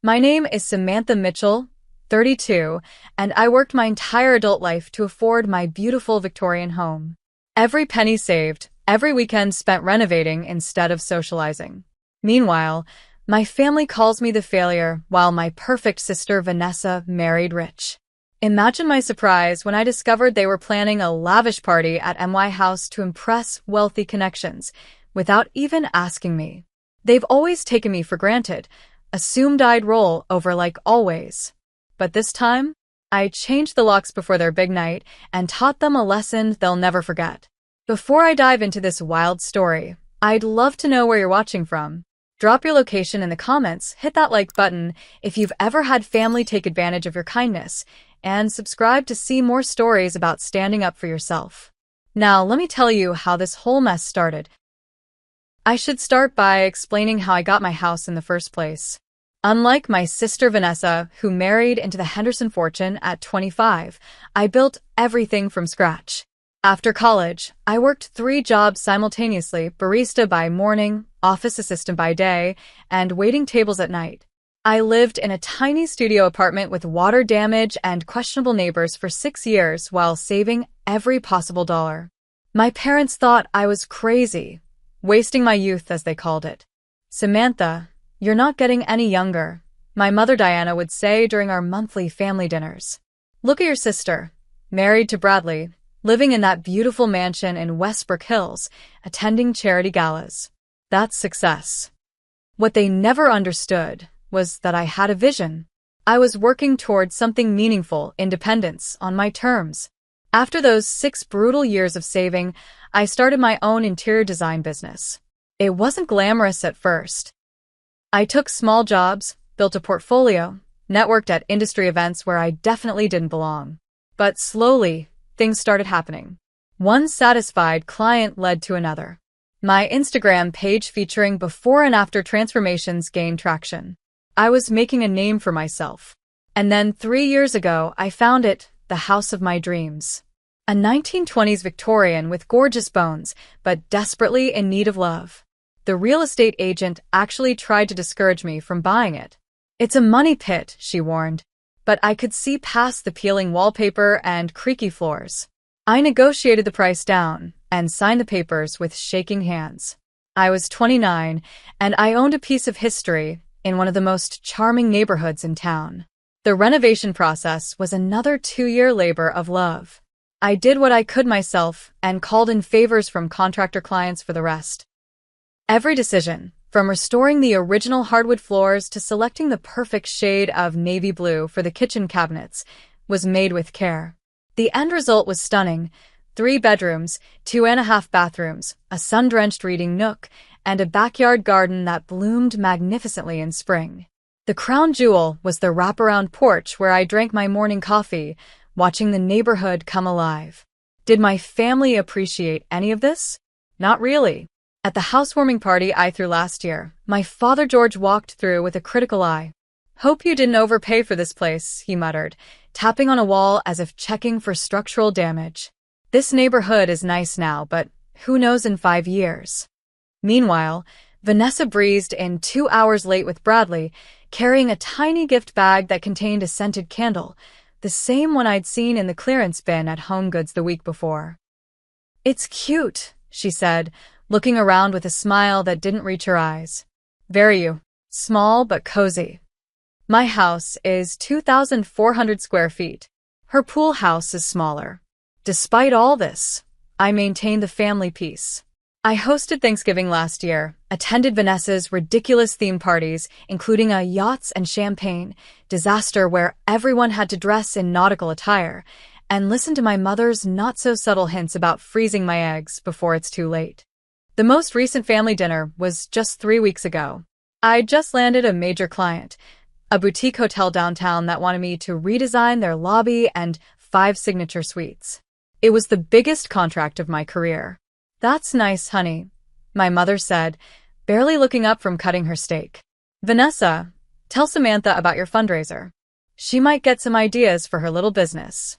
My name is Samantha Mitchell, 32, and I worked my entire adult life to afford my beautiful Victorian home. Every penny saved, every weekend spent renovating instead of socializing. Meanwhile, my family calls me the failure while my perfect sister Vanessa married rich. Imagine my surprise when I discovered they were planning a lavish party at my house to impress wealthy connections, without even asking me. They've always taken me for granted, assumed I'd roll over like always. But this time, I changed the locks before their big night and taught them a lesson they'll never forget. Before I dive into this wild story, I'd love to know where you're watching from. Drop your location in the comments, hit that like button if you've ever had family take advantage of your kindness, and subscribe to see more stories about standing up for yourself. Now, let me tell you how this whole mess started. I should start by explaining how I got my house in the first place. Unlike my sister Vanessa, who married into the Henderson fortune at 25, I built everything from scratch. After college, I worked 3 jobs simultaneously: barista by morning, office assistant by day, and waiting tables at night. I lived in a tiny studio apartment with water damage and questionable neighbors for 6 years while saving every possible dollar. My parents thought I was crazy, wasting my youth as they called it. "Samantha, you're not getting any younger," my mother Diana would say during our monthly family dinners. "Look at your sister, married to Bradley, living in that beautiful mansion in Westbrook Hills, attending charity galas. That's success." What they never understood was that I had a vision. I was working towards something meaningful, independence, on my terms. After those 6 brutal years of saving, I started my own interior design business. It wasn't glamorous at first. I took small jobs, built a portfolio, networked at industry events where I definitely didn't belong. But slowly, things started happening. One satisfied client led to another. My Instagram page featuring before and after transformations gained traction. I was making a name for myself. And then 3 years ago, I found it, the house of my dreams. A 1920s Victorian with gorgeous bones, but desperately in need of love. The real estate agent actually tried to discourage me from buying it. "It's a money pit," she warned. But I could see past the peeling wallpaper and creaky floors. I negotiated the price down and signed the papers with shaking hands. I was 29, and I owned a piece of history in one of the most charming neighborhoods in town. The renovation process was another 2-year labor of love. I did what I could myself and called in favors from contractor clients for the rest. Every decision, from restoring the original hardwood floors to selecting the perfect shade of navy blue for the kitchen cabinets, was made with care. The end result was stunning: 3 bedrooms, 2.5 bathrooms, a sun-drenched reading nook, and a backyard garden that bloomed magnificently in spring. The crown jewel was the wraparound porch where I drank my morning coffee, watching the neighborhood come alive. Did my family appreciate any of this? Not really. At the housewarming party I threw last year, my father George walked through with a critical eye. "Hope you didn't overpay for this place," he muttered, tapping on a wall as if checking for structural damage. "This neighborhood is nice now, but who knows in 5 years?" Meanwhile, Vanessa breezed in 2 hours late with Bradley, carrying a tiny gift bag that contained a scented candle, the same one I'd seen in the clearance bin at Home Goods the week before. "It's cute," she said, looking around with a smile that didn't reach her eyes. "Very small but cozy." My house is 2,400 square feet. Her pool house is smaller. Despite all this, I maintain the family peace. I hosted Thanksgiving last year, attended Vanessa's ridiculous theme parties, including a yachts and champagne disaster where everyone had to dress in nautical attire, and listened to my mother's not-so-subtle hints about freezing my eggs before it's too late. The most recent family dinner was just 3 weeks ago. I just landed a major client, a boutique hotel downtown that wanted me to redesign their lobby and 5 signature suites. It was the biggest contract of my career. "That's nice, honey," my mother said, barely looking up from cutting her steak. "Vanessa, tell Samantha about your fundraiser. She might get some ideas for her little business."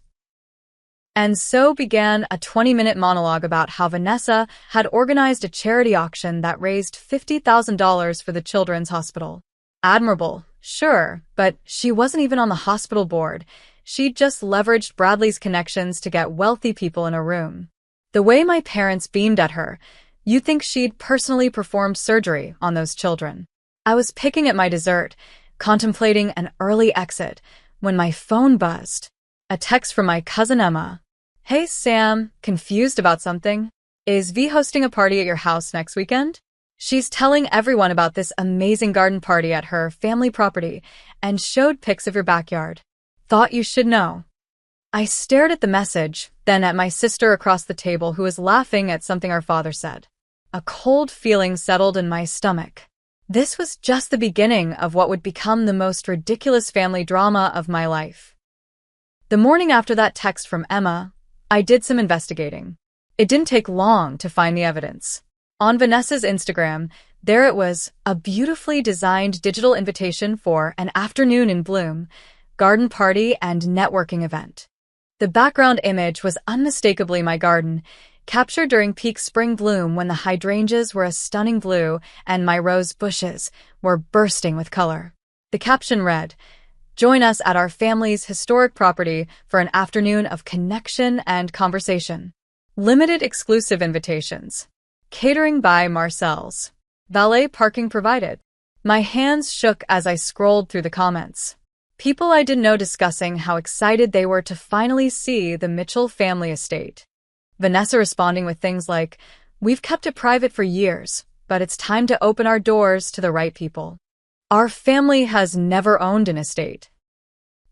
And so began a 20-minute monologue about how Vanessa had organized a charity auction that raised $50,000 for the Children's Hospital. Admirable, Sure, but she wasn't even on the hospital board. She just leveraged Bradley's connections to get wealthy people in a room. The way my parents beamed at her, you'd think she'd personally performed surgery on those children. I was picking at my dessert, contemplating an early exit, when my phone buzzed. A text from my cousin Emma. Hey Sam, confused about something? Is V hosting a party at your house next weekend? She's telling everyone about this amazing garden party at her family property and showed pics of your backyard. Thought you should know. I stared at the message, then at my sister across the table who was laughing at something our father said. A cold feeling settled in my stomach. This was just the beginning of what would become the most ridiculous family drama of my life. The morning after that text from Emma, I did some investigating. It didn't take long to find the evidence. On Vanessa's Instagram, there it was, a beautifully designed digital invitation for an afternoon in bloom, garden party and networking event. The background image was unmistakably my garden, captured during peak spring bloom when the hydrangeas were a stunning blue and my rose bushes were bursting with color. The caption read, "Join us at our family's historic property for an afternoon of connection and conversation. Limited exclusive invitations. Catering by Marcel's. Valet parking provided." My hands shook as I scrolled through the comments. People I didn't know discussing how excited they were to finally see the Mitchell family estate. Vanessa responding with things like, "We've kept it private for years, but it's time to open our doors to the right people. Our family has never owned an estate.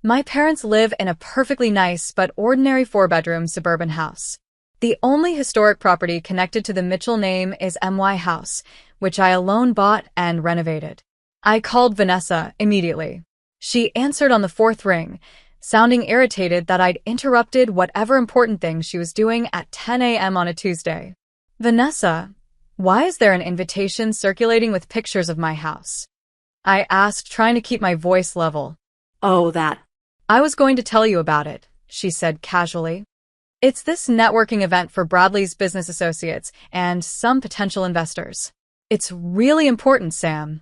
My parents live in a perfectly nice but ordinary 4-bedroom suburban house. The only historic property connected to the Mitchell name is MY House, which I alone bought and renovated." I called Vanessa immediately. She answered on the 4th ring, sounding irritated that I'd interrupted whatever important thing she was doing at 10 a.m. on a Tuesday. "Vanessa, why is there an invitation circulating with pictures of my house?" I asked, trying to keep my voice level. "Oh, that." "I was going to tell you about it," she said casually. "It's this networking event for Bradley's business associates and some potential investors. It's really important, Sam."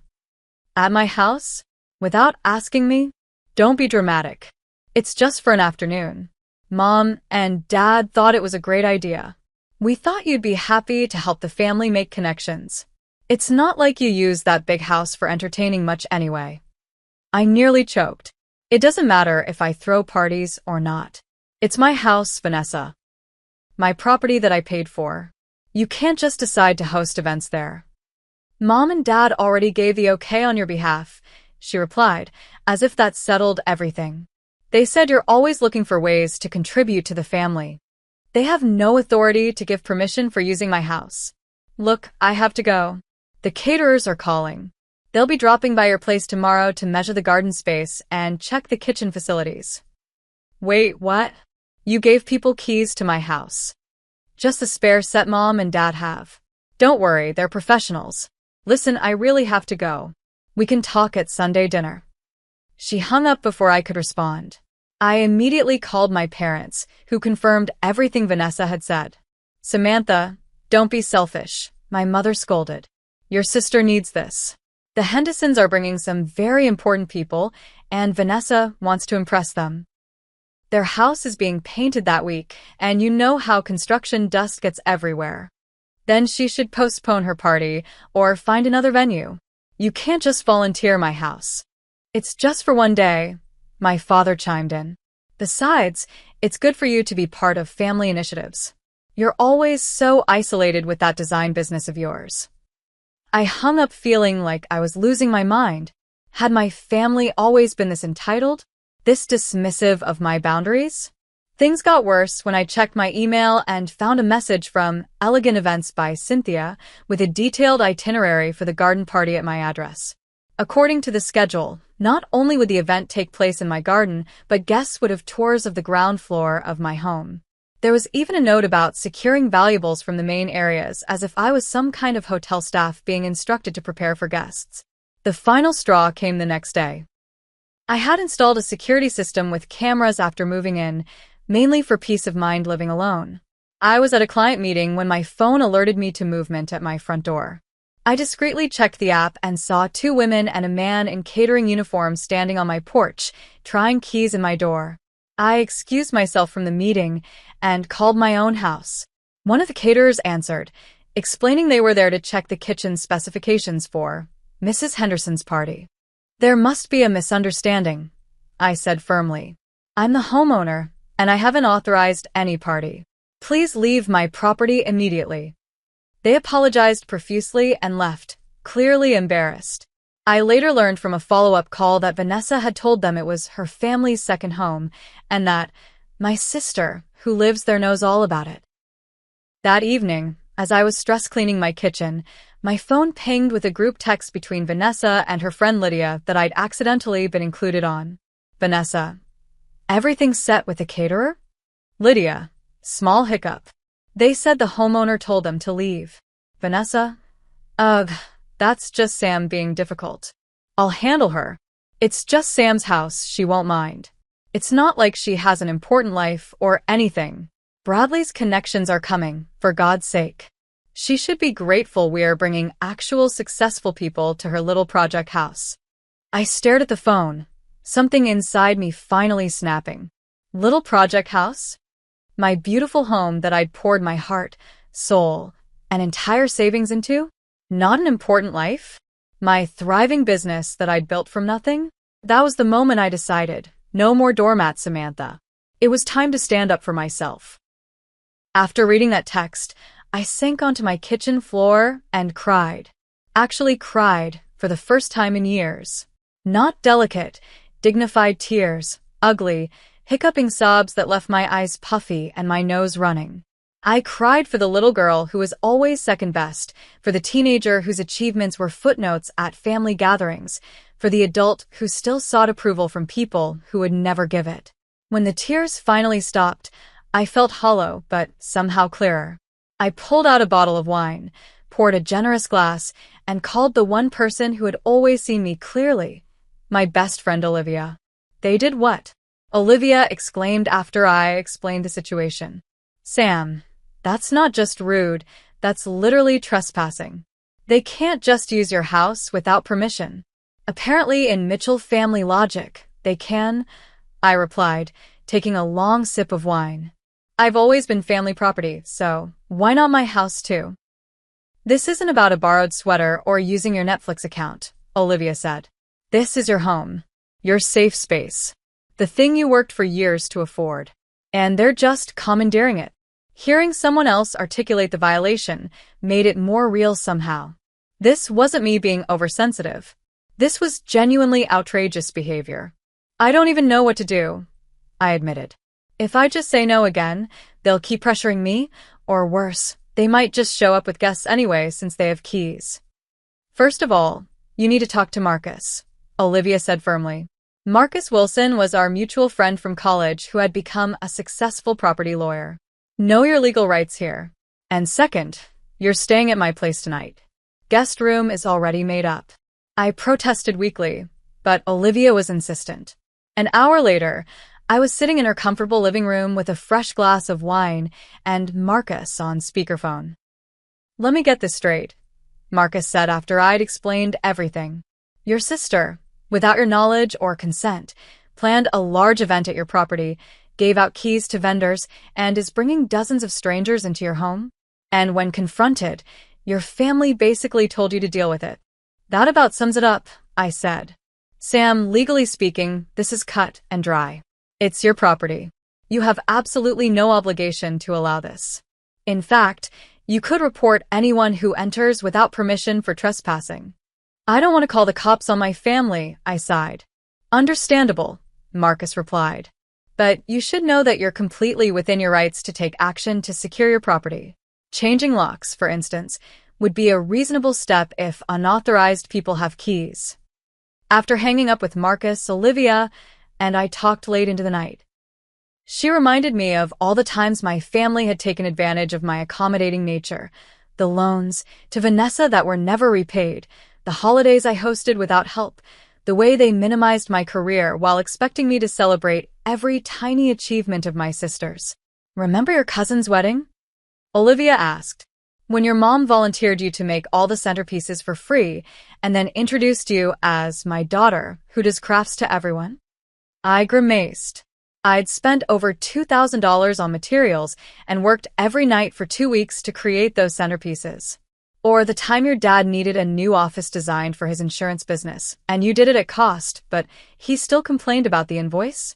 "At my house? Without asking me? Don't be dramatic. It's just for an afternoon. Mom and Dad thought it was a great idea. We thought you'd be happy to help the family make connections. It's not like you use that big house for entertaining much anyway." I nearly choked. "It doesn't matter if I throw parties or not. It's my house, Vanessa. My property that I paid for. You can't just decide to host events there." "Mom and Dad already gave the okay on your behalf," she replied, as if that settled everything. "They said you're always looking for ways to contribute to the family. They have no authority to give permission for using my house. Look, I have to go. The caterers are calling. They'll be dropping by your place tomorrow to measure the garden space and check the kitchen facilities." "Wait, what? You gave people keys to my house?" "Just the spare set Mom and Dad have. Don't worry, they're professionals. Listen, I really have to go. We can talk at Sunday dinner." She hung up before I could respond. I immediately called my parents, who confirmed everything Vanessa had said. "Samantha, don't be selfish," my mother scolded. "Your sister needs this. The Hendersons are bringing some very important people, and Vanessa wants to impress them. Their house is being painted that week, and you know how construction dust gets everywhere. Then she should postpone her party or find another venue. You can't just volunteer my house." "It's just for one day," my father chimed in. "Besides, it's good for you to be part of family initiatives. You're always so isolated with that design business of yours." I hung up feeling like I was losing my mind. Had my family always been this entitled? This dismissive of my boundaries? Things got worse when I checked my email and found a message from Elegant Events by Cynthia with a detailed itinerary for the garden party at my address. According to the schedule, not only would the event take place in my garden, but guests would have tours of the ground floor of my home. There was even a note about securing valuables from the main areas, as if I was some kind of hotel staff being instructed to prepare for guests. The final straw came the next day. I had installed a security system with cameras after moving in, mainly for peace of mind living alone. I was at a client meeting when my phone alerted me to movement at my front door. I discreetly checked the app and saw 2 women and a man in catering uniforms standing on my porch, trying keys in my door. I excused myself from the meeting and called my own house. One of the caterers answered, explaining they were there to check the kitchen specifications for Mrs. Henderson's party. "There must be a misunderstanding," I said firmly. "I'm the homeowner, and I haven't authorized any party. Please leave my property immediately." They apologized profusely and left, clearly embarrassed. I later learned from a follow-up call that Vanessa had told them it was her family's second home, and that my sister, who lives there, knows all about it. That evening, as I was stress cleaning my kitchen, my phone pinged with a group text between Vanessa and her friend Lydia that I'd accidentally been included on. Vanessa: "Everything's set with the caterer?" Lydia: "Small hiccup. They said the homeowner told them to leave." Vanessa: "Ugh, that's just Sam being difficult. I'll handle her. It's just Sam's house, she won't mind. It's not like she has an important life or anything. Bradley's connections are coming, for God's sake. She should be grateful we are bringing actual successful people to her little project house." I stared at the phone, something inside me finally snapping. Little project house? My beautiful home that I'd poured my heart, soul, and entire savings into? Not an important life? My thriving business that I'd built from nothing? That was the moment I decided, no more doormat, Samantha. It was time to stand up for myself. After reading that text, I sank onto my kitchen floor and cried. Actually cried, for the first time in years. Not delicate, dignified tears, ugly, hiccuping sobs that left my eyes puffy and my nose running. I cried for the little girl who was always second best, for the teenager whose achievements were footnotes at family gatherings, for the adult who still sought approval from people who would never give it. When the tears finally stopped, I felt hollow but somehow clearer. I pulled out a bottle of wine, poured a generous glass, and called the one person who had always seen me clearly, my best friend Olivia. "They did what?" Olivia exclaimed after I explained the situation. "Sam, that's not just rude, that's literally trespassing. They can't just use your house without permission. Apparently in Mitchell family logic, they can," I replied, taking a long sip of wine. "I've always been family property, so why not my house too?" "This isn't about a borrowed sweater or using your Netflix account," Olivia said. "This is your home, your safe space, the thing you worked for years to afford. And they're just commandeering it." Hearing someone else articulate the violation made it more real somehow. This wasn't me being oversensitive. This was genuinely outrageous behavior. "I don't even know what to do," I admitted. "If I just say no again, they'll keep pressuring me, or worse, they might just show up with guests anyway since they have keys." "First of all, you need to talk to Marcus," Olivia said firmly. Marcus Wilson was our mutual friend from college who had become a successful property lawyer. "Know your legal rights here. And second, you're staying at my place tonight. Guest room is already made up." I protested weakly, but Olivia was insistent. An hour later, I was sitting in her comfortable living room with a fresh glass of wine and Marcus on speakerphone. "Let me get this straight," Marcus said after I'd explained everything. "Your sister, without your knowledge or consent, planned a large event at your property, gave out keys to vendors, and is bringing dozens of strangers into your home? And when confronted, your family basically told you to deal with it." "That about sums it up," I said. "Sam, legally speaking, this is cut and dry. It's your property. You have absolutely no obligation to allow this. In fact, you could report anyone who enters without permission for trespassing." "I don't want to call the cops on my family," I sighed. "Understandable," Marcus replied. "But you should know that you're completely within your rights to take action to secure your property. Changing locks, for instance, would be a reasonable step if unauthorized people have keys." After hanging up with Marcus, Olivia and I talked late into the night. She reminded me of all the times my family had taken advantage of my accommodating nature, the loans to Vanessa that were never repaid, the holidays I hosted without help, the way they minimized my career while expecting me to celebrate every tiny achievement of my sister's. "Remember your cousin's wedding?" Olivia asked. When your mom volunteered you to make all the centerpieces for free and then introduced you as my daughter who does crafts to everyone? I grimaced. I'd spent over $2,000 on materials and worked every night for 2 weeks to create those centerpieces. Or the time your dad needed a new office designed for his insurance business, and you did it at cost, but he still complained about the invoice?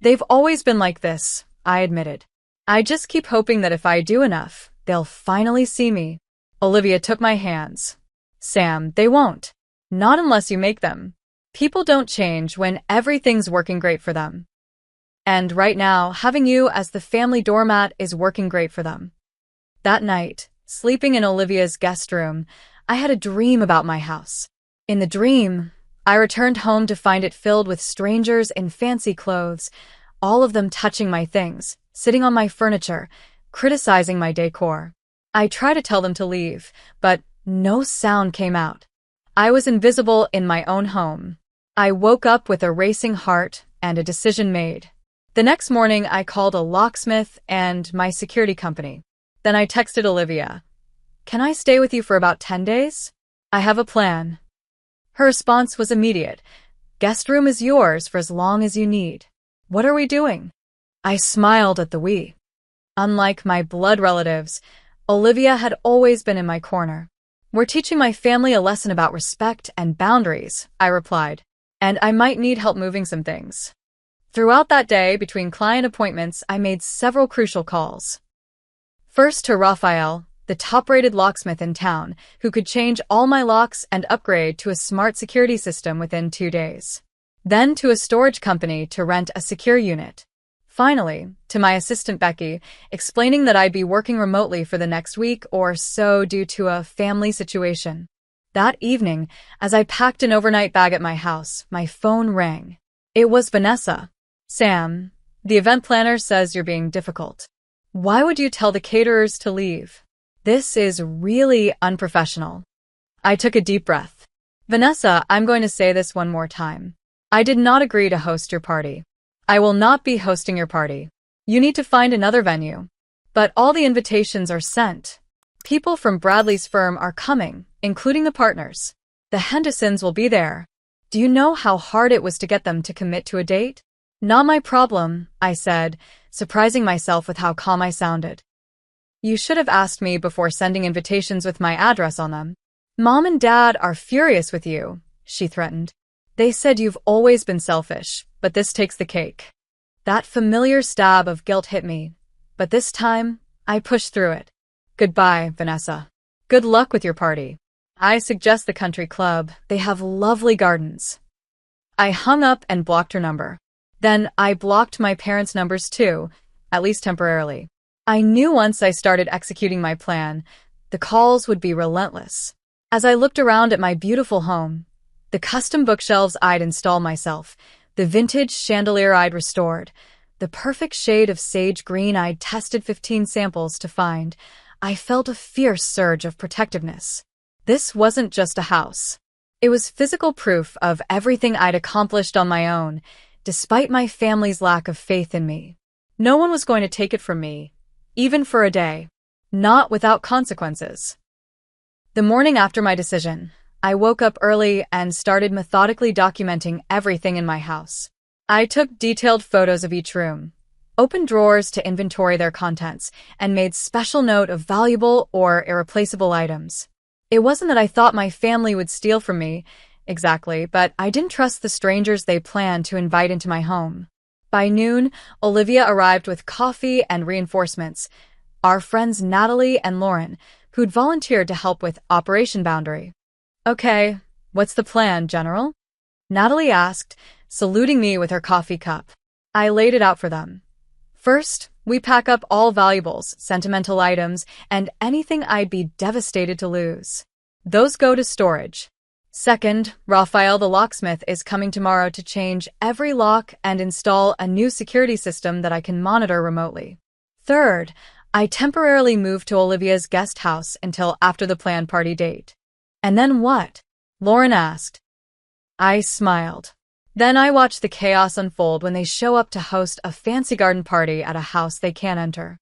They've always been like this, I admitted. I just keep hoping that if I do enough, they'll finally see me. Olivia took my hands. Sam, they won't. Not unless you make them. People don't change when everything's working great for them. And right now, having you as the family doormat is working great for them. That night, sleeping in Olivia's guest room, I had a dream about my house. In the dream, I returned home to find it filled with strangers in fancy clothes, all of them touching my things, sitting on my furniture, criticizing my decor. I tried to tell them to leave, but no sound came out. I was invisible in my own home. I woke up with a racing heart and a decision made. The next morning, I called a locksmith and my security company. Then I texted Olivia. Can I stay with you for about 10 days? I have a plan. Her response was immediate. Guest room is yours for as long as you need. What are we doing? I smiled at the we. Unlike my blood relatives, Olivia had always been in my corner. We're teaching my family a lesson about respect and boundaries, I replied. And I might need help moving some things. Throughout that day, between client appointments, I made several crucial calls. First to Raphael, the top-rated locksmith in town, who could change all my locks and upgrade to a smart security system within 2 days. Then to a storage company to rent a secure unit. Finally, to my assistant Becky, explaining that I'd be working remotely for the next week or so due to a family situation. That evening, as I packed an overnight bag at my house, my phone rang. It was Vanessa. Sam, the event planner says you're being difficult. Why would you tell the caterers to leave? This is really unprofessional. I took a deep breath. Vanessa, I'm going to say this one more time. I did not agree to host your party. I will not be hosting your party. You need to find another venue. But all the invitations are sent. People from Bradley's firm are coming, including the partners. The Hendersons will be there. Do you know how hard it was to get them to commit to a date? Not my problem, I said, surprising myself with how calm I sounded. You should have asked me before sending invitations with my address on them. Mom and Dad are furious with you, she threatened. They said you've always been selfish, but this takes the cake. That familiar stab of guilt hit me, but this time, I pushed through it. Goodbye, Vanessa. Good luck with your party. I suggest the country club. They have lovely gardens. I hung up and blocked her number. Then I blocked my parents' numbers too, at least temporarily. I knew once I started executing my plan, the calls would be relentless. As I looked around at my beautiful home, the custom bookshelves I'd installed myself, the vintage chandelier I'd restored, the perfect shade of sage green I'd tested 15 samples to find, I felt a fierce surge of protectiveness. This wasn't just a house. It was physical proof of everything I'd accomplished on my own, despite my family's lack of faith in me. No one was going to take it from me, even for a day. Not without consequences. The morning after my decision, I woke up early and started methodically documenting everything in my house. I took detailed photos of each room, opened drawers to inventory their contents, and made special note of valuable or irreplaceable items. It wasn't that I thought my family would steal from me, exactly, but I didn't trust the strangers they planned to invite into my home. By noon, Olivia arrived with coffee and reinforcements, our friends Natalie and Lauren, who'd volunteered to help with Operation Boundary. Okay, what's the plan, General? Natalie asked, saluting me with her coffee cup. I laid it out for them. First, we pack up all valuables, sentimental items, and anything I'd be devastated to lose. Those go to storage. Second, Raphael the locksmith is coming tomorrow to change every lock and install a new security system that I can monitor remotely. Third, I temporarily moved to Olivia's guest house until after the planned party date. And then what? Lauren asked. I smiled. Then I watched the chaos unfold when they show up to host a fancy garden party at a house they can't enter.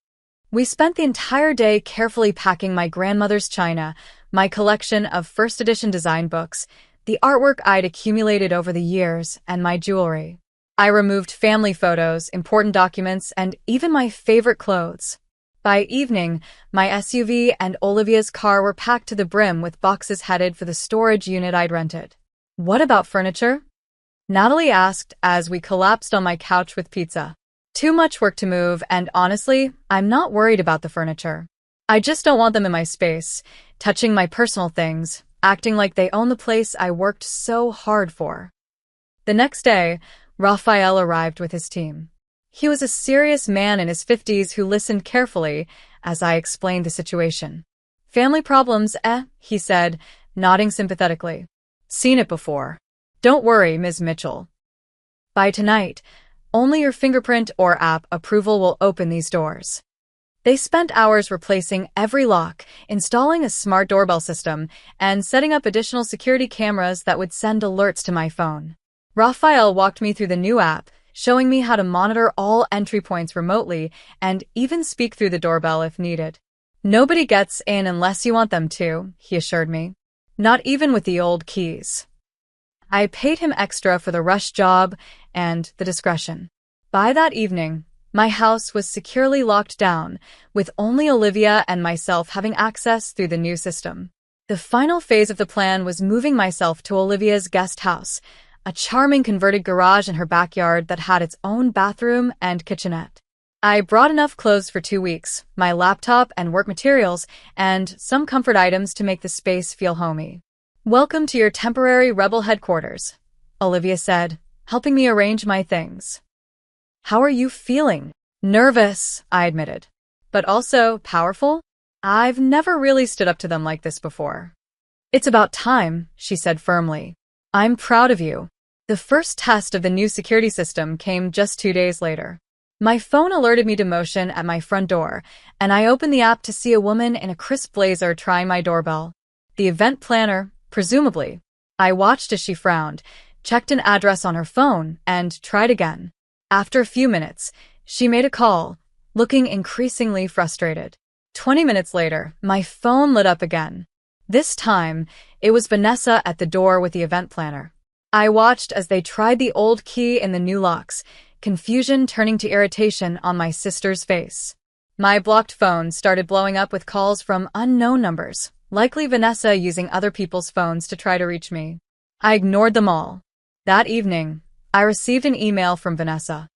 We spent the entire day carefully packing my grandmother's china, my collection of first edition design books, the artwork I'd accumulated over the years, and my jewelry. I removed family photos, important documents, and even my favorite clothes. By evening, my SUV and Olivia's car were packed to the brim with boxes headed for the storage unit I'd rented. What about furniture? Natalie asked as we collapsed on my couch with pizza. Too much work to move, and honestly, I'm not worried about the furniture. I just don't want them in my space, touching my personal things, acting like they own the place I worked so hard for. The next day, Raphael arrived with his team. He was a serious man in his 50s who listened carefully as I explained the situation. Family problems, he said, nodding sympathetically. Seen it before. Don't worry, Ms. Mitchell. By tonight, only your fingerprint or app approval will open these doors. They spent hours replacing every lock, installing a smart doorbell system, and setting up additional security cameras that would send alerts to my phone. Raphael walked me through the new app, showing me how to monitor all entry points remotely and even speak through the doorbell if needed. Nobody gets in unless you want them to, he assured me. Not even with the old keys. I paid him extra for the rush job and the discretion. By that evening, my house was securely locked down, with only Olivia and myself having access through the new system. The final phase of the plan was moving myself to Olivia's guest house, a charming converted garage in her backyard that had its own bathroom and kitchenette. I brought enough clothes for 2 weeks, my laptop and work materials, and some comfort items to make the space feel homey. Welcome to your temporary rebel headquarters, Olivia said, helping me arrange my things. How are you feeling? Nervous, I admitted. But also powerful? I've never really stood up to them like this before. It's about time, she said firmly. I'm proud of you. The first test of the new security system came just 2 days later. My phone alerted me to motion at my front door, and I opened the app to see a woman in a crisp blazer trying my doorbell. The event planner, presumably. I watched as she frowned, checked an address on her phone, and tried again. After a few minutes, she made a call, looking increasingly frustrated. 20 minutes later, my phone lit up again. This time, it was Vanessa at the door with the event planner. I watched as they tried the old key in the new locks, confusion turning to irritation on my sister's face. My blocked phone started blowing up with calls from unknown numbers, likely Vanessa using other people's phones to try to reach me. I ignored them all. That evening, I received an email from Vanessa.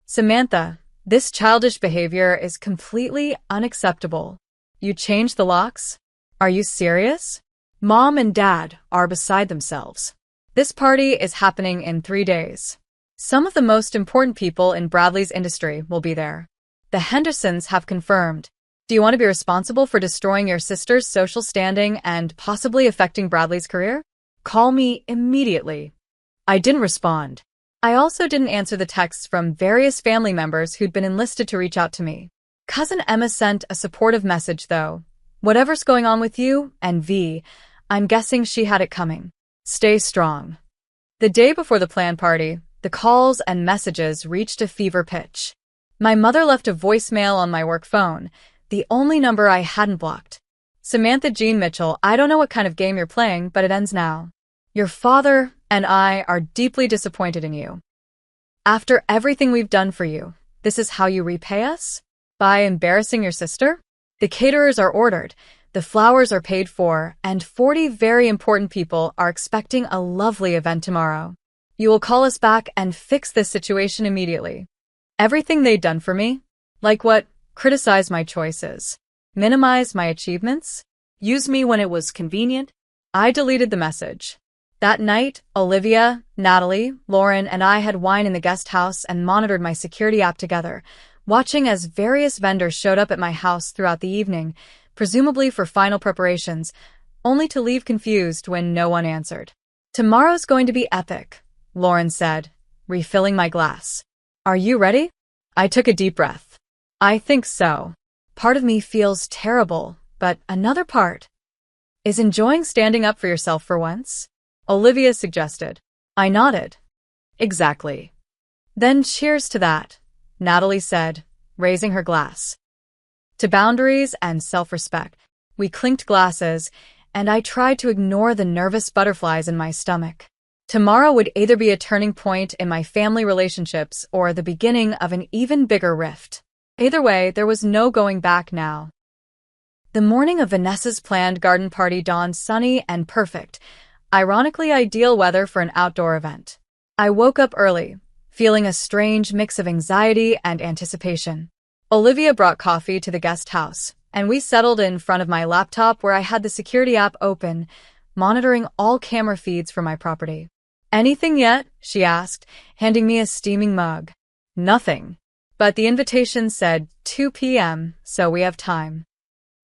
Samantha, this childish behavior is completely unacceptable. You changed the locks? Are you serious? Mom and Dad are beside themselves. This party is happening in 3 days. Some of the most important people in Bradley's industry will be there. The Hendersons have confirmed. Do you want to be responsible for destroying your sister's social standing and possibly affecting Bradley's career? Call me immediately. I didn't respond. I also didn't answer the texts from various family members who'd been enlisted to reach out to me. Cousin Emma sent a supportive message, though. Whatever's going on with you and V, I'm guessing she had it coming. Stay strong. The day before the planned party, the calls and messages reached a fever pitch. My mother left a voicemail on my work phone, the only number I hadn't blocked. Samantha Jean Mitchell, I don't know what kind of game you're playing, but it ends now. Your father and I are deeply disappointed in you. After everything we've done for you, this is how you repay us? By embarrassing your sister? The caterers are ordered, the flowers are paid for, and 40 very important people are expecting a lovely event tomorrow. You will call us back and fix this situation immediately. Everything they'd done for me? Like what? Criticize my choices. Minimize my achievements? Use me when it was convenient? I deleted the message. That night, Olivia, Natalie, Lauren, and I had wine in the guest house and monitored my security app together, watching as various vendors showed up at my house throughout the evening, presumably for final preparations, only to leave confused when no one answered. Tomorrow's going to be epic, Lauren said, refilling my glass. Are you ready? I took a deep breath. I think so. Part of me feels terrible, but another part is enjoying standing up for yourself for once. Olivia suggested. I nodded. Exactly. Then cheers to that, Natalie said, raising her glass. to boundaries and self-respect. We clinked glasses, and I tried to ignore the nervous butterflies in my stomach. Tomorrow would either be a turning point in my family relationships or the beginning of an even bigger rift. Either way, there was no going back now. The morning of Vanessa's planned garden party dawned sunny and perfect, ironically ideal weather for an outdoor event. I woke up early, feeling a strange mix of anxiety and anticipation. Olivia brought coffee to the guest house, and we settled in front of my laptop where I had the security app open, monitoring all camera feeds for my property. "Anything yet?" she asked, handing me a steaming mug. "Nothing. But the invitation said 2 p.m., so we have time."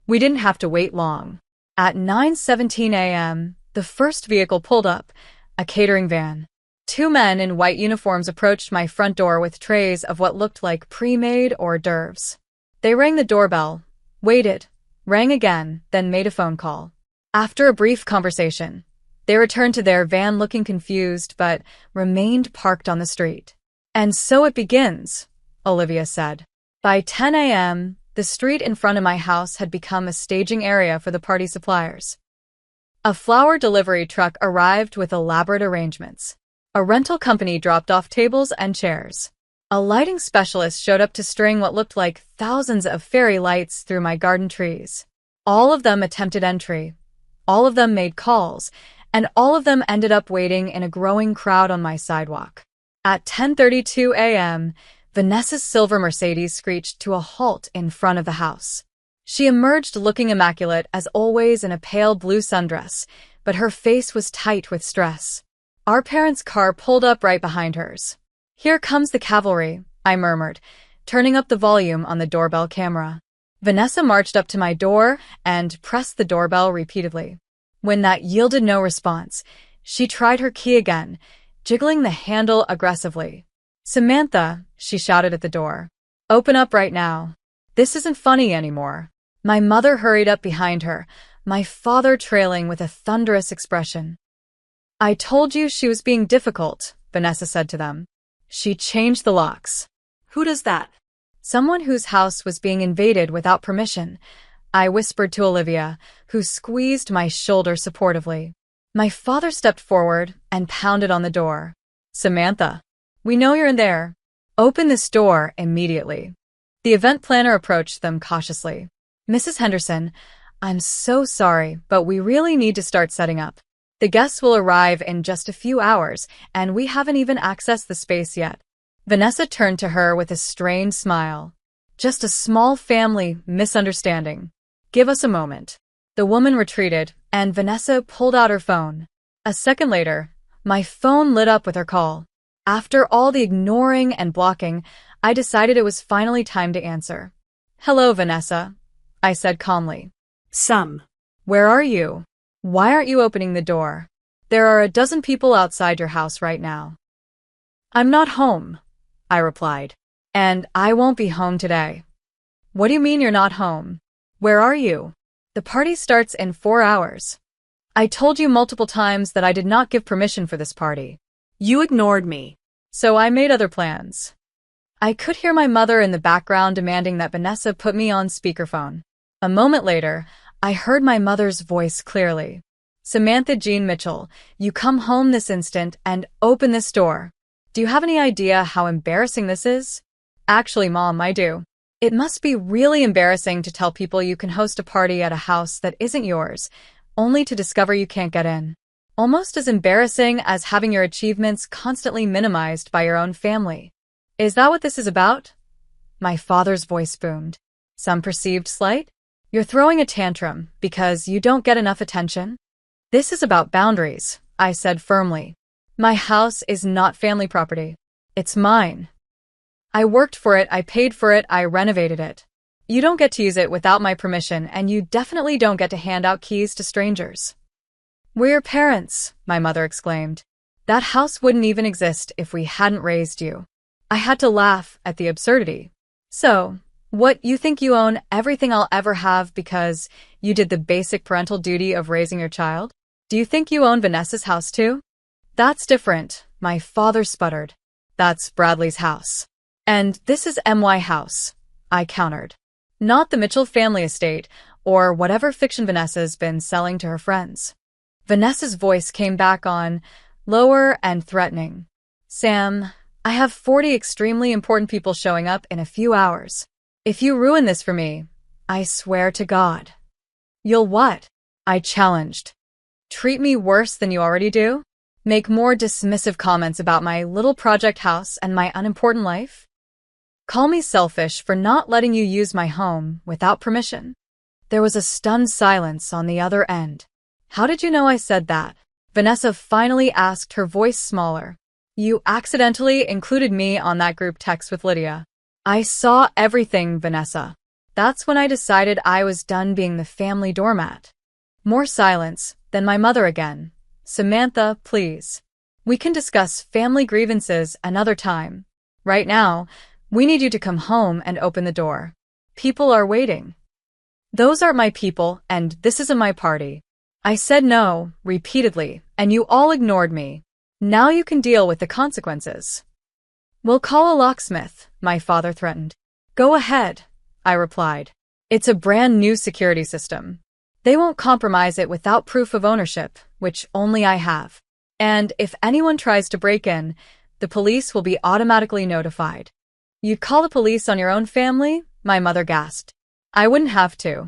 We didn't have to wait long. At 9:17 a.m., the first vehicle pulled up, a catering van. Two men in white uniforms approached my front door with trays of what looked like pre-made hors d'oeuvres. They rang the doorbell, waited, rang again, then made a phone call. After a brief conversation, they returned to their van looking confused but remained parked on the street. "And so it begins," Olivia said. By 10 a.m., the street in front of my house had become a staging area for the party suppliers. A flower delivery truck arrived with elaborate arrangements. A rental company dropped off tables and chairs. A lighting specialist showed up to string what looked like thousands of fairy lights through my garden trees. All of them attempted entry. All of them made calls, and all of them ended up waiting in a growing crowd on my sidewalk. At 10:32 a.m., Vanessa's silver Mercedes screeched to a halt in front of the house. She emerged looking immaculate as always in a pale blue sundress, but her face was tight with stress. Our parents' car pulled up right behind hers. "Here comes the cavalry," I murmured, turning up the volume on the doorbell camera. Vanessa marched up to my door and pressed the doorbell repeatedly. When that yielded no response, she tried her key again, jiggling the handle aggressively. "Samantha," she shouted at the door. "Open up right now. This isn't funny anymore." My mother hurried up behind her, my father trailing with a thunderous expression. "I told you she was being difficult," Vanessa said to them. "She changed the locks." "Who does that?" "Someone whose house was being invaded without permission," I whispered to Olivia, who squeezed my shoulder supportively. My father stepped forward and pounded on the door. "Samantha, we know you're in there. Open this door immediately." The event planner approached them cautiously. "Mrs. Henderson, I'm so sorry, but we really need to start setting up. The guests will arrive in just a few hours, and we haven't even accessed the space yet." Vanessa turned to her with a strained smile. "Just a small family misunderstanding. Give us a moment." The woman retreated, and Vanessa pulled out her phone. A second later, my phone lit up with her call. After all the ignoring and blocking, I decided it was finally time to answer. "Hello, Vanessa," I said calmly. Where are you? Why aren't you opening the door? There are a dozen people outside your house right now." "I'm not home," I replied. "And I won't be home today." "What do you mean you're not home? Where are you?" "The party starts in 4 hours. I told you multiple times that I did not give permission for this party. You ignored me. So I made other plans." I could hear my mother in the background demanding that Vanessa put me on speakerphone. A moment later, I heard my mother's voice clearly. "Samantha Jean Mitchell, you come home this instant and open this door. Do you have any idea how embarrassing this is?" "Actually, Mom, I do. It must be really embarrassing to tell people you can host a party at a house that isn't yours, only to discover you can't get in. Almost as embarrassing as having your achievements constantly minimized by your own family. Is that what this is about?" My father's voice boomed. "Some perceived slight? You're throwing a tantrum because you don't get enough attention?" "This is about boundaries," I said firmly. "My house is not family property. It's mine. I worked for it, I paid for it, I renovated it. You don't get to use it without my permission, and you definitely don't get to hand out keys to strangers." "We're your parents," my mother exclaimed. "That house wouldn't even exist if we hadn't raised you." I had to laugh at the absurdity. "So, what, you think you own everything I'll ever have because you did the basic parental duty of raising your child? Do you think you own Vanessa's house too?" "That's different," my father sputtered. "That's Bradley's house. And this is my house," I countered. not the Mitchell family estate or whatever fiction Vanessa's been selling to her friends. Vanessa's voice came back on, lower and threatening. Sam, I have 40 extremely important people showing up in a few hours. If you ruin this for me, I swear to God. You'll what? I challenged. Treat me worse than you already do? Make more dismissive comments about my little project house and my unimportant life? Call me selfish for not letting you use my home without permission? There was a stunned silence on the other end. How did you know I said that? Vanessa finally asked, her voice smaller. You accidentally included me on that group text with Lydia. I saw everything, Vanessa. That's when I decided I was done being the family doormat. More silence, then my mother again. Samantha, please. We can discuss family grievances another time. Right now, we need you to come home and open the door. People are waiting. Those aren't my people, and this isn't my party. I said no, repeatedly, and you all ignored me. Now you can deal with the consequences. We'll call a locksmith, my father threatened. Go ahead, I replied. It's a brand new security system. They won't compromise it without proof of ownership, which only I have. And if anyone tries to break in, the police will be automatically notified. You'd call the police on your own family? My mother gasped. I wouldn't have to.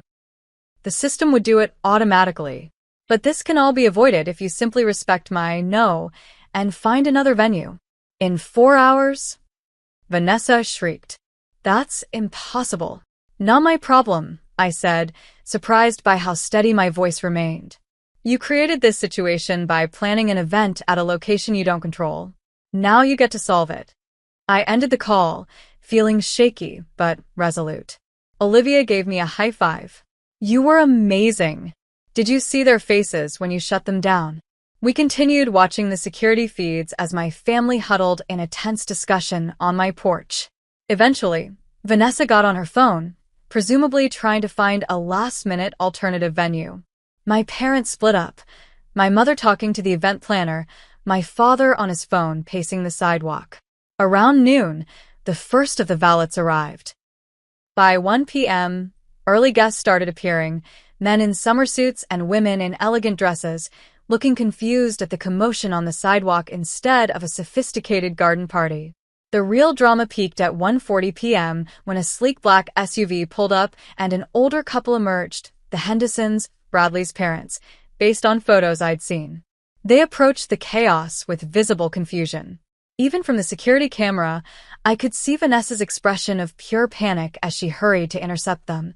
The system would do it automatically. But this can all be avoided if you simply respect my no and find another venue. In 4 hours? Vanessa shrieked. That's impossible. Not my problem, I said, surprised by how steady my voice remained. You created this situation by planning an event at a location you don't control. Now you get to solve it. I ended the call, feeling shaky but resolute. Olivia gave me a high five. You were amazing. Did you see their faces when you shut them down? We continued watching the security feeds as my family huddled in a tense discussion on my porch. Eventually, Vanessa got on her phone, presumably trying to find a last-minute alternative venue. My parents split up, my mother talking to the event planner, my father on his phone pacing the sidewalk. Around noon, the first of the valets arrived. By 1 p.m., early guests started appearing, men in summer suits and women in elegant dresses, looking confused at the commotion on the sidewalk instead of a sophisticated garden party. The real drama peaked at 1:40 p.m. when a sleek black SUV pulled up and an older couple emerged, the Hendersons, Bradley's parents, based on photos I'd seen. They approached the chaos with visible confusion. Even from the security camera, I could see Vanessa's expression of pure panic as she hurried to intercept them,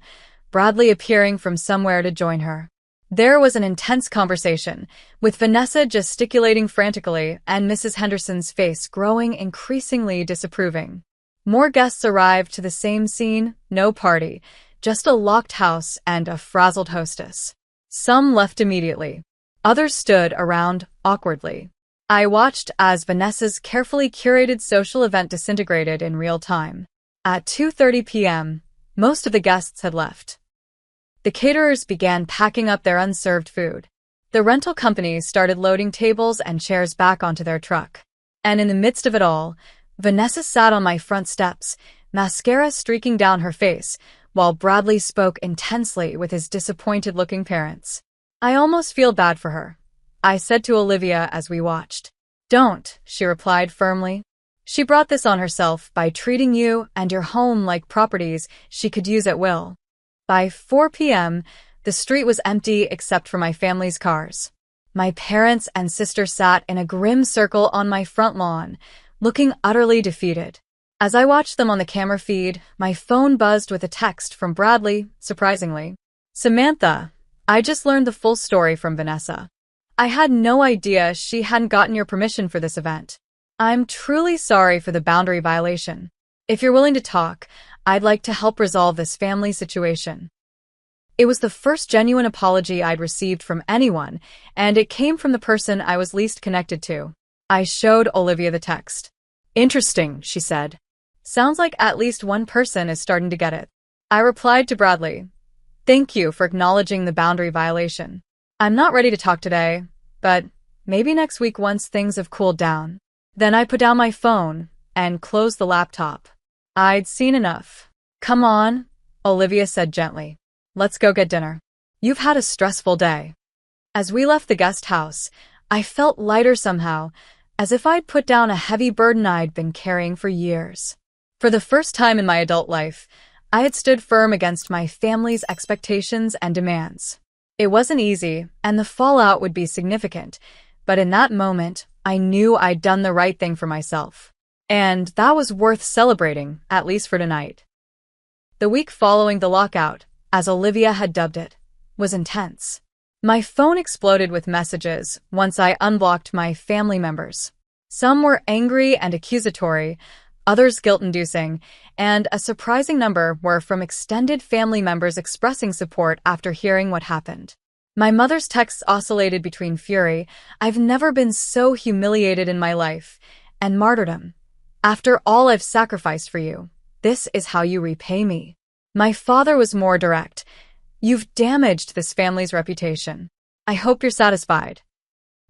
Bradley appearing from somewhere to join her. There was an intense conversation, with Vanessa gesticulating frantically and Mrs. Henderson's face growing increasingly disapproving. More guests arrived to the same scene, no party, just a locked house and a frazzled hostess. Some left immediately. Others stood around awkwardly. I watched as Vanessa's carefully curated social event disintegrated in real time. At 2:30 p.m., most of the guests had left. The caterers began packing up their unserved food. The rental companies started loading tables and chairs back onto their truck. And in the midst of it all, Vanessa sat on my front steps, mascara streaking down her face, while Bradley spoke intensely with his disappointed-looking parents. I almost feel bad for her, I said to Olivia as we watched. Don't, she replied firmly. She brought this on herself by treating you and your home like properties she could use at will. By 4 p.m., the street was empty except for my family's cars. My parents and sister sat in a grim circle on my front lawn, looking utterly defeated. As I watched them on the camera feed, my phone buzzed with a text from Bradley, surprisingly. Samantha, I just learned the full story from Vanessa. I had no idea she hadn't gotten your permission for this event. I'm truly sorry for the boundary violation. If you're willing to talk, I'd like to help resolve this family situation. It was the first genuine apology I'd received from anyone, and it came from the person I was least connected to. I showed Olivia the text. Interesting, she said. Sounds like at least one person is starting to get it. I replied to Bradley. Thank you for acknowledging the boundary violation. I'm not ready to talk today, but maybe next week once things have cooled down. Then I put down my phone and closed the laptop. I'd seen enough. Come on, Olivia said gently. Let's go get dinner. You've had a stressful day. As we left the guest house, I felt lighter somehow, as if I'd put down a heavy burden I'd been carrying for years. For the first time in my adult life, I had stood firm against my family's expectations and demands. It wasn't easy, and the fallout would be significant, but in that moment, I knew I'd done the right thing for myself. And that was worth celebrating, at least for tonight. The week following the lockout, as Olivia had dubbed it, was intense. My phone exploded with messages once I unblocked my family members. Some were angry and accusatory, others guilt-inducing, and a surprising number were from extended family members expressing support after hearing what happened. My mother's texts oscillated between fury, "I've never been so humiliated in my life," and martyrdom. "After all I've sacrificed for you, this is how you repay me." My father was more direct. "You've damaged this family's reputation. I hope you're satisfied."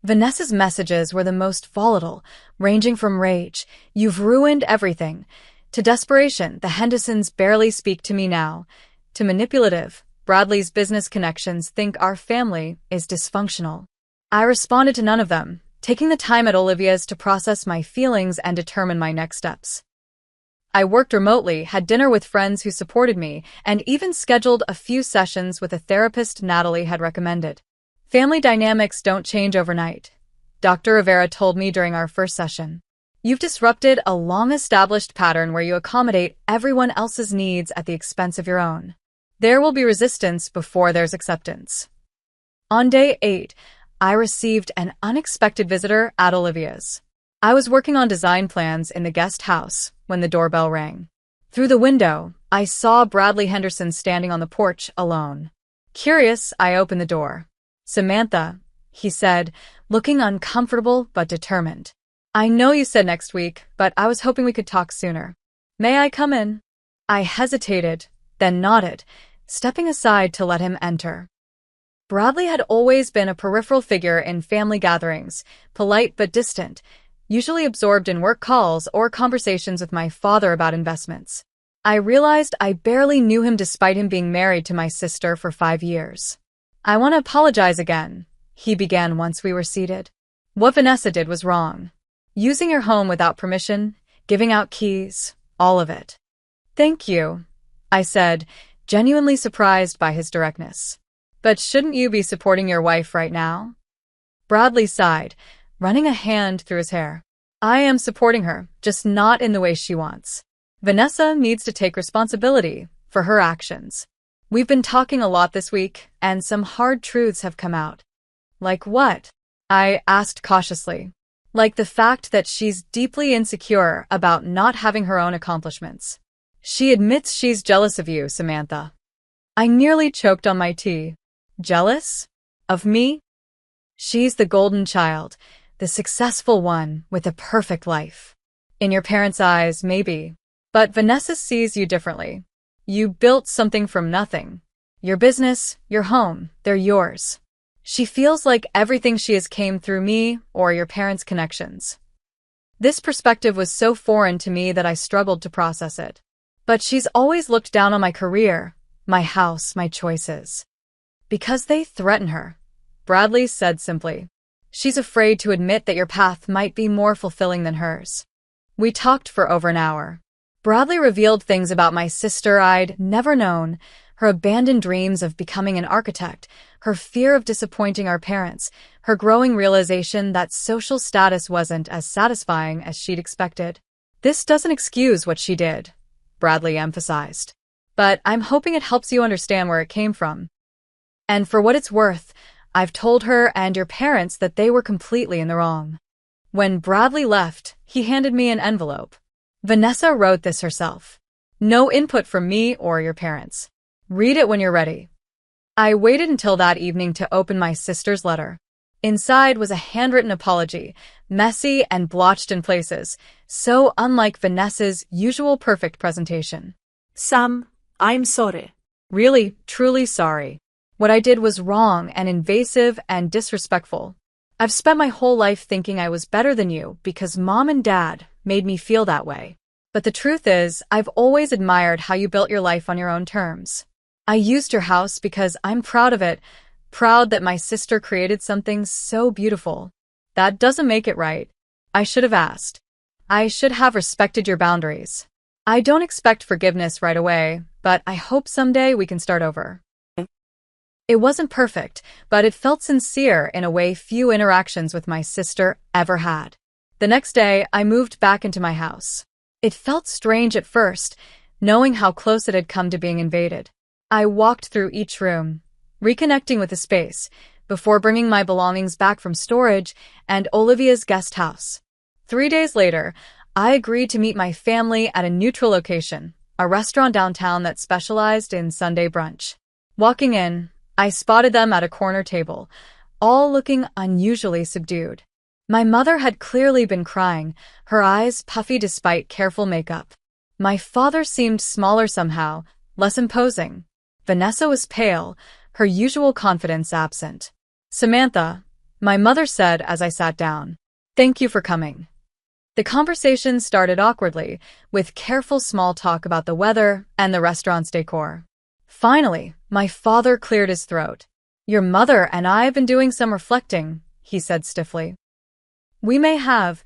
Vanessa's messages were the most volatile, ranging from rage, "You've ruined everything," to desperation, "The Hendersons barely speak to me now," to manipulative, "Bradley's business connections think our family is dysfunctional." I responded to none of them, taking the time at Olivia's to process my feelings and determine my next steps. I worked remotely, had dinner with friends who supported me, and even scheduled a few sessions with a therapist Natalie had recommended. Family dynamics don't change overnight, Dr. Rivera told me during our first session. You've disrupted a long-established pattern where you accommodate everyone else's needs at the expense of your own. There will be resistance before there's acceptance. On day 8, I received an unexpected visitor at Olivia's. I was working on design plans in the guest house when the doorbell rang. Through the window, I saw Bradley Henderson standing on the porch alone. Curious, I opened the door. "Samantha," he said, looking uncomfortable but determined. "I know you said next week, but I was hoping we could talk sooner. May I come in?" I hesitated, then nodded, stepping aside to let him enter. Bradley had always been a peripheral figure in family gatherings, polite but distant, usually absorbed in work calls or conversations with my father about investments. I realized I barely knew him despite him being married to my sister for 5 years. "I want to apologize again," he began once we were seated. "What Vanessa did was wrong. Using your home without permission, giving out keys, all of it." "Thank you," I said, genuinely surprised by his directness. "But shouldn't you be supporting your wife right now?" Bradley sighed, running a hand through his hair. "I am supporting her, just not in the way she wants. Vanessa needs to take responsibility for her actions. We've been talking a lot this week, and some hard truths have come out." "Like what?" I asked cautiously. "Like the fact that she's deeply insecure about not having her own accomplishments. She admits she's jealous of you, Samantha." I nearly choked on my tea. Jealous? Of me? She's the golden child, the successful one with a perfect life. In your parents' eyes, maybe. But Vanessa sees you differently. You built something from nothing. Your business, your home, they're yours. She feels like everything she has came through me or your parents' connections. This perspective was so foreign to me that I struggled to process it. But she's always looked down on my career, my house, my choices. Because they threaten her, Bradley said simply. She's afraid to admit that your path might be more fulfilling than hers. We talked for over an hour. Bradley revealed things about my sister I'd never known, her abandoned dreams of becoming an architect, her fear of disappointing our parents, her growing realization that social status wasn't as satisfying as she'd expected. "This doesn't excuse what she did," Bradley emphasized. "But I'm hoping it helps you understand where it came from. And for what it's worth, I've told her and your parents that they were completely in the wrong." When Bradley left, he handed me an envelope. "Vanessa wrote this herself. No input from me or your parents. Read it when you're ready." I waited until that evening to open my sister's letter. Inside was a handwritten apology, messy and blotched in places, so unlike Vanessa's usual perfect presentation. "Sam, I'm sorry. Really, truly sorry. What I did was wrong and invasive and disrespectful. I've spent my whole life thinking I was better than you because Mom and Dad made me feel that way. But the truth is, I've always admired how you built your life on your own terms. I used your house because I'm proud of it, proud that my sister created something so beautiful. That doesn't make it right. I should have asked. I should have respected your boundaries. I don't expect forgiveness right away, but I hope someday we can start over. It wasn't perfect, but it felt sincere in a way few interactions with my sister ever had. The next day, I moved back into my house. It felt strange at first, knowing how close it had come to being invaded. I walked through each room, reconnecting with the space, before bringing my belongings back from storage and Olivia's guest house. 3 days later, I agreed to meet my family at a neutral location, a restaurant downtown that specialized in Sunday brunch. Walking in, I spotted them at a corner table, all looking unusually subdued. My mother had clearly been crying, her eyes puffy despite careful makeup. My father seemed smaller somehow, less imposing. Vanessa was pale, her usual confidence absent. "Samantha," my mother said as I sat down, "thank you for coming." The conversation started awkwardly, with careful small talk about the weather and the restaurant's decor. Finally, my father cleared his throat. "Your mother and I have been doing some reflecting," he said stiffly. "We may have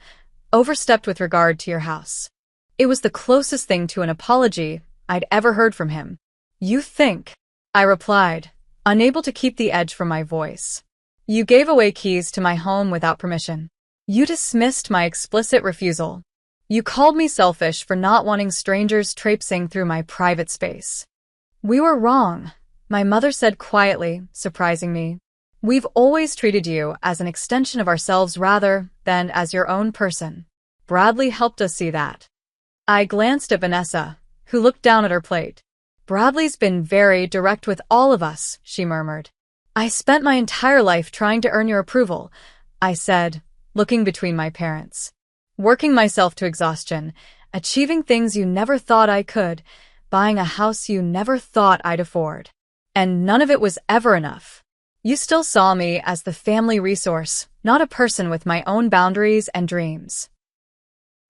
overstepped with regard to your house." It was the closest thing to an apology I'd ever heard from him. "You think?" I replied, unable to keep the edge from my voice. "You gave away keys to my home without permission. You dismissed my explicit refusal. You called me selfish for not wanting strangers traipsing through my private space." "We were wrong," my mother said quietly, surprising me. "We've always treated you as an extension of ourselves rather than as your own person. Bradley helped us see that." I glanced at Vanessa, who looked down at her plate. "Bradley's been very direct with all of us," she murmured. "I spent my entire life trying to earn your approval," I said, looking between my parents. "Working myself to exhaustion, achieving things you never thought I could, buying a house you never thought I'd afford. And none of it was ever enough. You still saw me as the family resource, not a person with my own boundaries and dreams."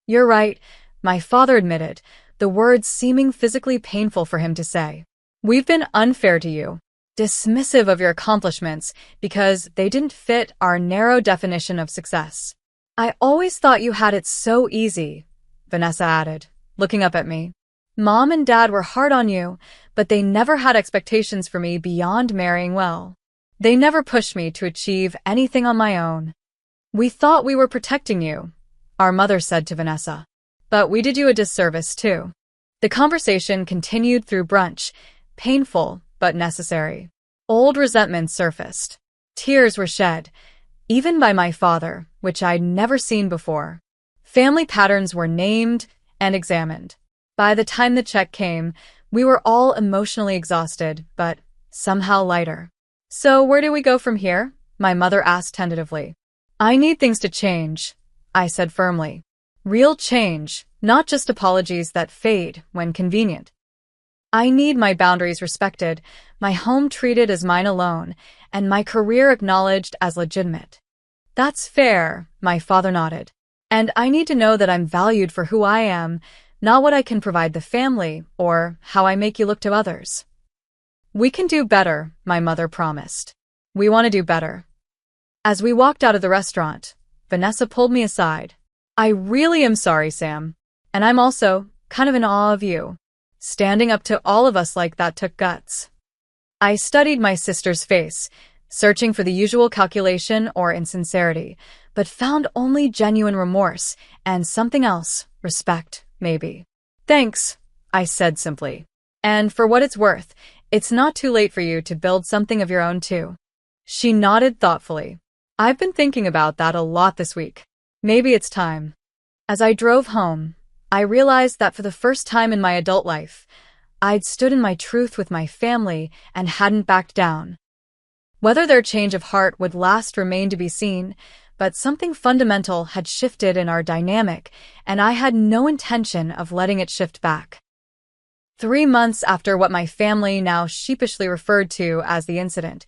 "You're right," my father admitted, the words seeming physically painful for him to say. "We've been unfair to you, dismissive of your accomplishments because they didn't fit our narrow definition of success." "I always thought you had it so easy," Vanessa added, looking up at me. "Mom and Dad were hard on you, but they never had expectations for me beyond marrying well. They never pushed me to achieve anything on my own." "We thought we were protecting you," our mother said to Vanessa. "But we did you a disservice, too." The conversation continued through brunch, painful but necessary. Old resentment surfaced. Tears were shed, even by my father, which I'd never seen before. Family patterns were named and examined. By the time the check came, we were all emotionally exhausted, but somehow lighter. "So where do we go from here?" my mother asked tentatively. "I need things to change," I said firmly. "Real change, not just apologies that fade when convenient. I need my boundaries respected, my home treated as mine alone, and my career acknowledged as legitimate." "That's fair," my father nodded. "And I need to know that I'm valued for who I am, not what I can provide the family or how I make you look to others." "We can do better," my mother promised. "We want to do better." As we walked out of the restaurant, Vanessa pulled me aside. "I really am sorry, Sam. And I'm also kind of in awe of you. Standing up to all of us like that took guts." I studied my sister's face, searching for the usual calculation or insincerity, but found only genuine remorse and something else, respect, maybe. "Thanks," I said simply. "And for what it's worth, it's not too late for you to build something of your own too." She nodded thoughtfully. "I've been thinking about that a lot this week. Maybe it's time." As I drove home, I realized that for the first time in my adult life, I'd stood in my truth with my family and hadn't backed down. Whether their change of heart would last remained to be seen, but something fundamental had shifted in our dynamic, and I had no intention of letting it shift back. 3 months after what my family now sheepishly referred to as the incident,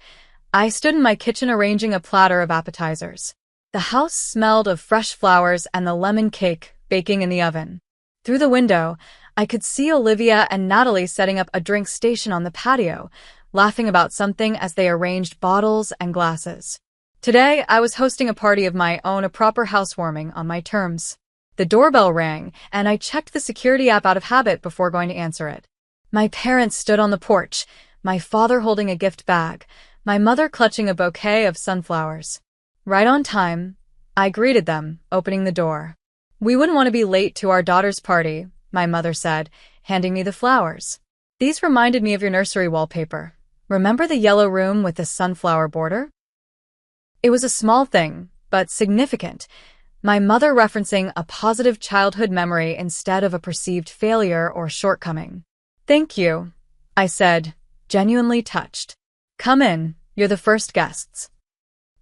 I stood in my kitchen arranging a platter of appetizers. The house smelled of fresh flowers and the lemon cake baking in the oven. Through the window, I could see Olivia and Natalie setting up a drink station on the patio, laughing about something as they arranged bottles and glasses. Today, I was hosting a party of my own, a proper housewarming on my terms. The doorbell rang, and I checked the security app out of habit before going to answer it. My parents stood on the porch, my father holding a gift bag, my mother clutching a bouquet of sunflowers. Right on time, I greeted them, opening the door. "We wouldn't want to be late to our daughter's party," my mother said, handing me the flowers. "These reminded me of your nursery wallpaper. Remember the yellow room with the sunflower border?" It was a small thing, but significant. My mother referencing a positive childhood memory instead of a perceived failure or shortcoming. "Thank you," I said, genuinely touched. "Come in, you're the first guests."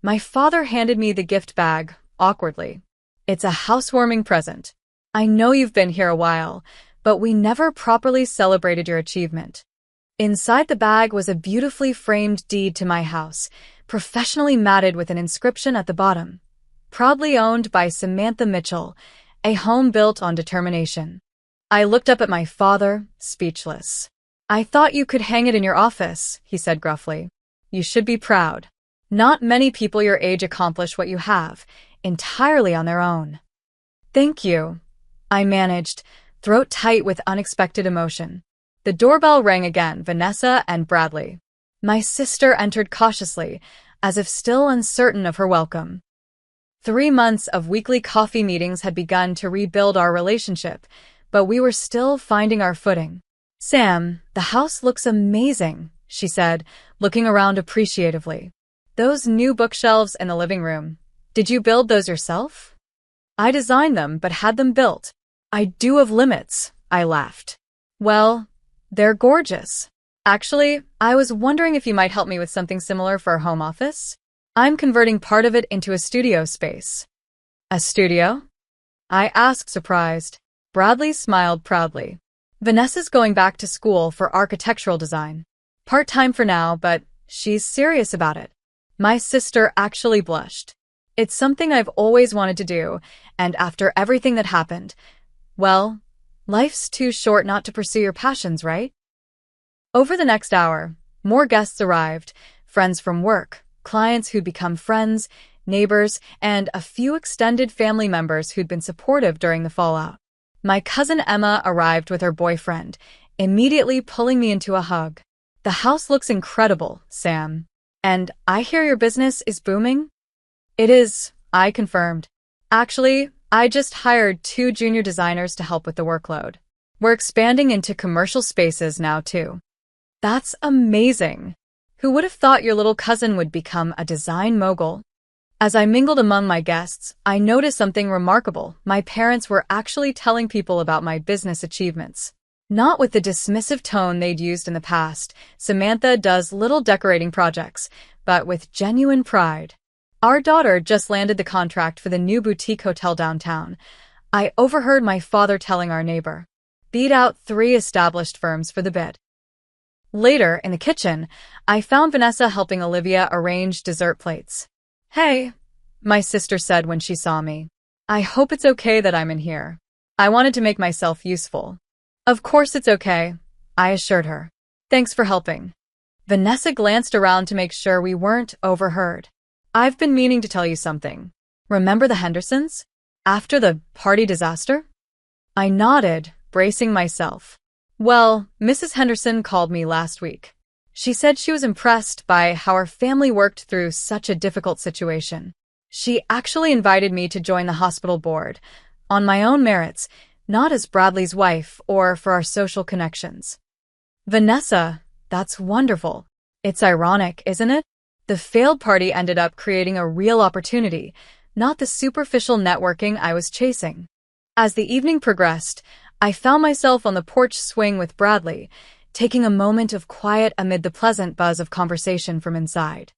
My father handed me the gift bag, awkwardly. "It's a housewarming present. I know you've been here a while, but we never properly celebrated your achievement." Inside the bag was a beautifully framed deed to my house, professionally matted with an inscription at the bottom. "Proudly owned by Samantha Mitchell, a home built on determination." I looked up at my father, speechless. "I thought you could hang it in your office," he said gruffly. "You should be proud. Not many people your age accomplish what you have, entirely on their own." "Thank you," I managed, throat tight with unexpected emotion. The doorbell rang again, Vanessa and Bradley. My sister entered cautiously, as if still uncertain of her welcome. 3 months of weekly coffee meetings had begun to rebuild our relationship, but we were still finding our footing. "Sam, the house looks amazing," she said, looking around appreciatively. "Those new bookshelves in the living room. Did you build those yourself?" "I designed them, but had them built. I do have limits," I laughed. "Well, they're gorgeous. Actually, I was wondering if you might help me with something similar for our home office. I'm converting part of it into a studio space." "A studio?" I asked, surprised. Bradley smiled proudly. "Vanessa's going back to school for architectural design. Part-time for now, but she's serious about it." My sister actually blushed. "It's something I've always wanted to do, and after everything that happened, well, life's too short not to pursue your passions, right?" Over the next hour, more guests arrived, friends from work, clients who'd become friends, neighbors, and a few extended family members who'd been supportive during the fallout. My cousin Emma arrived with her boyfriend, immediately pulling me into a hug. "The house looks incredible, Sam. And I hear your business is booming?" "It is," I confirmed. "Actually, I just hired 2 junior designers to help with the workload. We're expanding into commercial spaces now, too." "That's amazing. Who would have thought your little cousin would become a design mogul?" As I mingled among my guests, I noticed something remarkable. My parents were actually telling people about my business achievements. Not with the dismissive tone they'd used in the past. "Samantha does little decorating projects," but with genuine pride. "Our daughter just landed the contract for the new boutique hotel downtown." I overheard my father telling our neighbor. "Beat out 3 established firms for the bid." Later, in the kitchen, I found Vanessa helping Olivia arrange dessert plates. "Hey," my sister said when she saw me. "I hope it's okay that I'm in here. I wanted to make myself useful." "Of course it's okay," I assured her. "Thanks for helping." Vanessa glanced around to make sure we weren't overheard. "I've been meaning to tell you something. Remember the Hendersons? After the party disaster?" I nodded, bracing myself. "Well, Mrs. Henderson called me last week. She said she was impressed by how our family worked through such a difficult situation. She actually invited me to join the hospital board, on my own merits, not as Bradley's wife or for our social connections." "Vanessa, that's wonderful. It's ironic, isn't it? The failed party ended up creating a real opportunity, not the superficial networking I was chasing." As the evening progressed, I found myself on the porch swing with Bradley, taking a moment of quiet amid the pleasant buzz of conversation from inside.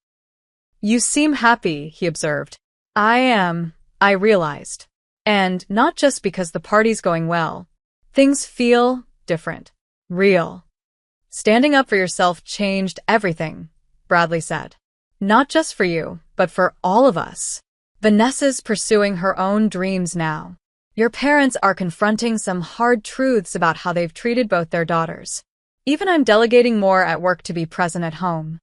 "You seem happy," he observed. "I am," I realized. "And not just because the party's going well. Things feel different. Real." "Standing up for yourself changed everything," Bradley said. "Not just for you, but for all of us. Vanessa's pursuing her own dreams now." Your parents are confronting some hard truths about how they've treated both their daughters. Even I'm delegating more at work to be present at home.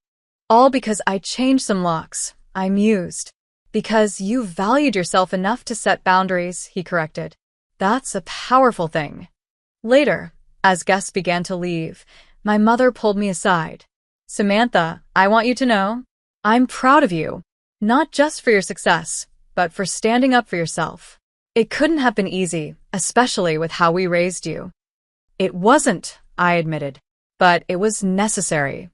All because I changed some locks, I mused. Because you valued yourself enough to set boundaries, he corrected. That's a powerful thing. Later, as guests began to leave, my mother pulled me aside. Samantha, I want you to know, I'm proud of you. Not just for your success, but for standing up for yourself. It couldn't have been easy, especially with how we raised you. It wasn't, I admitted, but it was necessary.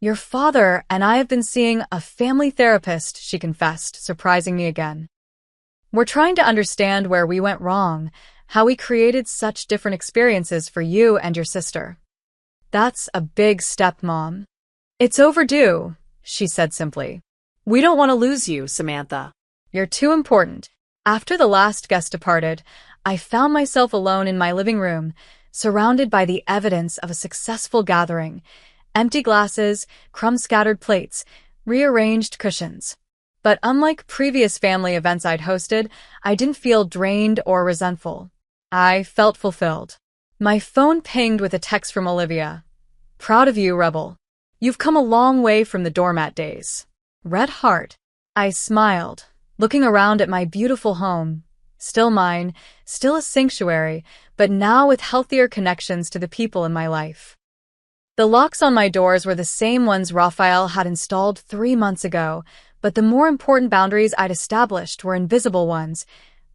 Your father and I have been seeing a family therapist, she confessed, surprising me again. We're trying to understand where we went wrong, how we created such different experiences for you and your sister. That's a big step, Mom. It's overdue, she said simply. We don't want to lose you, Samantha. You're too important. After the last guest departed, I found myself alone in my living room, surrounded by the evidence of a successful gathering. Empty glasses, crumb-scattered plates, rearranged cushions. But unlike previous family events I'd hosted, I didn't feel drained or resentful. I felt fulfilled. My phone pinged with a text from Olivia. Proud of you, Rebel. You've come a long way from the doormat days. Red heart. I smiled, looking around at my beautiful home. Still mine, still a sanctuary, but now with healthier connections to the people in my life. The locks on my doors were the same ones Raphael had installed 3 months ago, but the more important boundaries I'd established were invisible ones.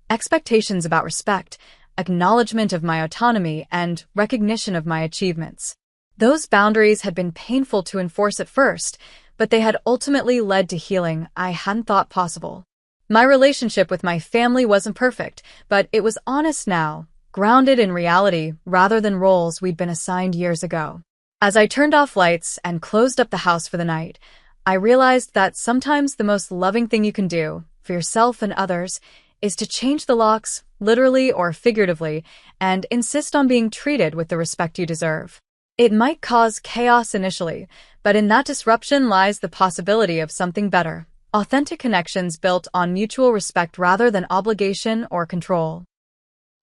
Expectations about respect, acknowledgement of my autonomy, and recognition of my achievements. Those boundaries had been painful to enforce at first, but they had ultimately led to healing I hadn't thought possible. My relationship with my family wasn't perfect, but it was honest now, grounded in reality rather than roles we'd been assigned years ago. As I turned off lights and closed up the house for the night, I realized that sometimes the most loving thing you can do, for yourself and others, is to change the locks, literally or figuratively, and insist on being treated with the respect you deserve. It might cause chaos initially, but in that disruption lies the possibility of something better. Authentic connections built on mutual respect rather than obligation or control.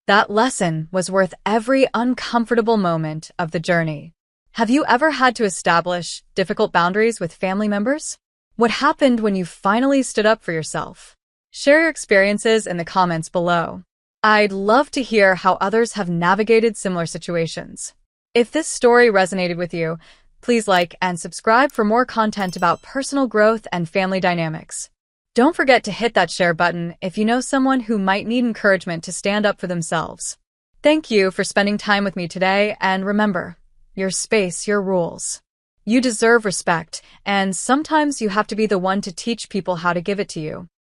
That lesson was worth every uncomfortable moment of the journey. Have you ever had to establish difficult boundaries with family members? What happened when you finally stood up for yourself? Share your experiences in the comments below. I'd love to hear how others have navigated similar situations. If this story resonated with you, please like and subscribe for more content about personal growth and family dynamics. Don't forget to hit that share button if you know someone who might need encouragement to stand up for themselves. Thank you for spending time with me today, and remember, your space, your rules. You deserve respect, and sometimes you have to be the one to teach people how to give it to you.